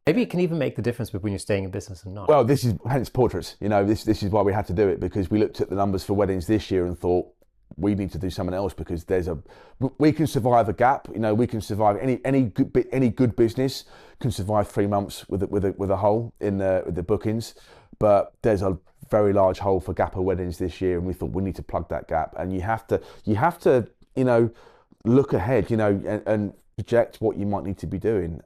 Maybe it can even make the difference between you staying in business and not. Well, this is hence portraits. This is why we had to do it, because we looked at the numbers for weddings this year and thought we need to do something else, because we can survive a gap. We can survive any good business can survive 3 months with a hole in the bookings, but there's a very large hole for gap of weddings this year, and we thought we need to plug that gap. And you have to look ahead, and project what you might need to be doing.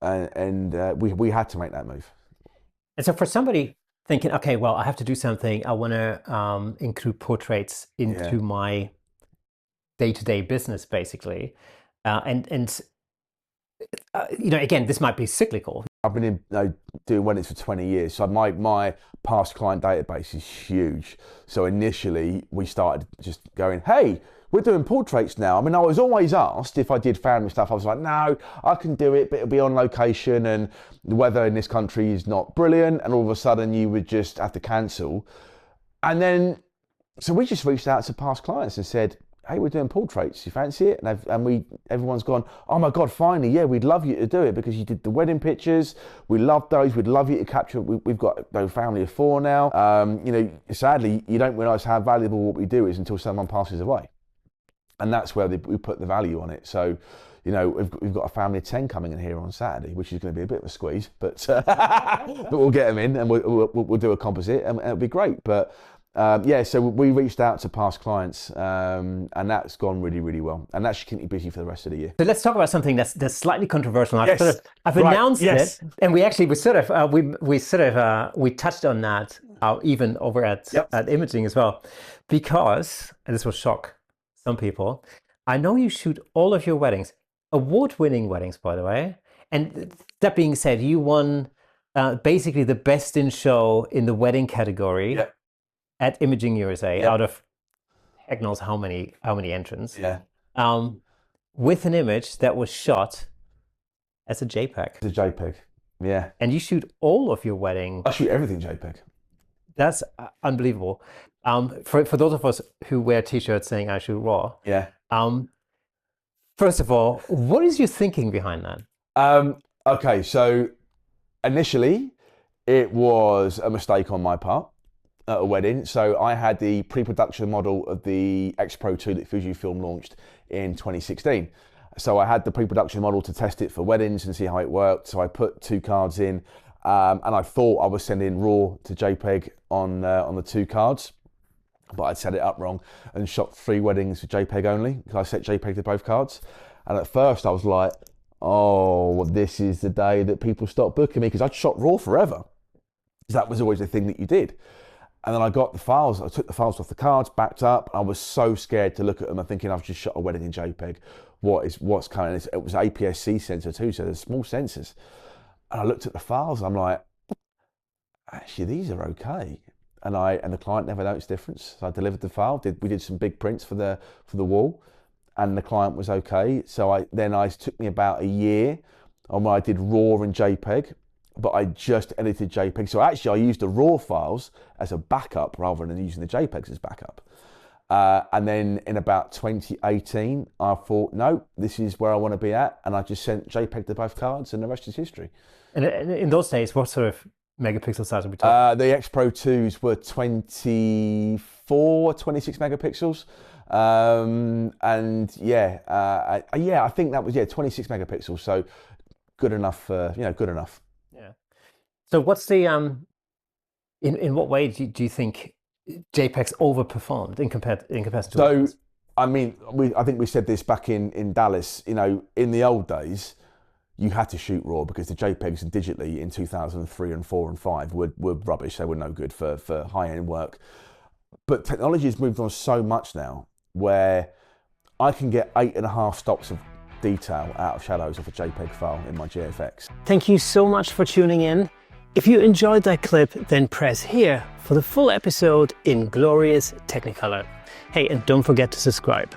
We had to make that move. And so for somebody thinking, okay, well, I have to do something, I want to include portraits into my day-to-day business, basically. Again, this might be cyclical. I've been doing weddings for 20 years, so my past client database is huge. So initially we started just going, hey, we're doing portraits now. I mean, I was always asked if I did family stuff. I was like, no, I can do it, but it'll be on location, and the weather in this country is not brilliant. And all of a sudden you would just have to cancel. And then, so we just reached out to past clients and said, hey, we're doing portraits, you fancy it? And everyone's gone, oh my God, finally, yeah, we'd love you to do it, because you did the wedding pictures. We love those. We'd love you to capture. We've got a family of 4 now. Sadly, you don't realise how valuable what we do is until someone passes away. And that's where we put the value on it. So, we've got a family of 10 coming in here on Saturday, which is going to be a bit of a squeeze, but but we'll get them in, and we'll do a composite, and it'll be great. But so we reached out to past clients, and that's gone really, really well, and that should keep me busy for the rest of the year. So let's talk about something that's slightly controversial. I've Right. announced Yes. it, and we touched on that even over at Imaging as well, because, and this will shock some people, I know you shoot all of your weddings, award-winning weddings, by the way. And that being said, you won basically the best in show in the wedding category at Imaging USA out of heck knows how many entrants. With an image that was shot as a JPEG. It's a JPEG, yeah. And you shoot all of your wedding. I shoot everything JPEG. That's unbelievable. For those of us who wear t-shirts saying I shoot raw. Yeah. First of all, what is your thinking behind that? Okay, so initially it was a mistake on my part at a wedding. So I had the pre-production model of the X Pro 2 that Fujifilm launched in 2016. So I had the pre-production model to test it for weddings and see how it worked. So I put 2 cards in, and I thought I was sending RAW to JPEG on the 2 cards, but I'd set it up wrong and shot 3 weddings with JPEG only, because I set JPEG to both cards. And at first I was like, oh, this is the day that people stop booking me, because I'd shot RAW forever. That was always the thing that you did. And then I got the files, I took the files off the cards, backed up. I was so scared to look at them. I'm thinking, I've just shot a wedding in JPEG. What's coming? It was APS-C sensor too, so there's small sensors. And I looked at the files, I'm like, actually, these are okay. And the client never noticed difference. So I delivered the file, we did some big prints for the wall, and the client was okay. So it took me about a year on where I did RAW and JPEG, but I just edited JPEG. So actually I used the RAW files as a backup rather than using the JPEGs as backup. And then in about 2018, I thought, no, this is where I want to be at. And I just sent JPEG to both cards, and the rest is history. And in those days, what sort of megapixel size are we talking? The X Pro 2s were 24, 26 megapixels. I think that was 26 megapixels. So good enough, good enough. Yeah. So what's the in what way do you think JPEGs overperformed in comparison to others? I mean, I think we said this back in Dallas. In the old days, you had to shoot RAW because the JPEGs digitally in 2003 and 4 and 5 were rubbish. They were no good for high-end work. But technology has moved on so much now, where I can get 8.5 stops of detail out of shadows off a JPEG file in my GFX. Thank you so much for tuning in. If you enjoyed that clip, then press here for the full episode in glorious Technicolor. Hey, and don't forget to subscribe.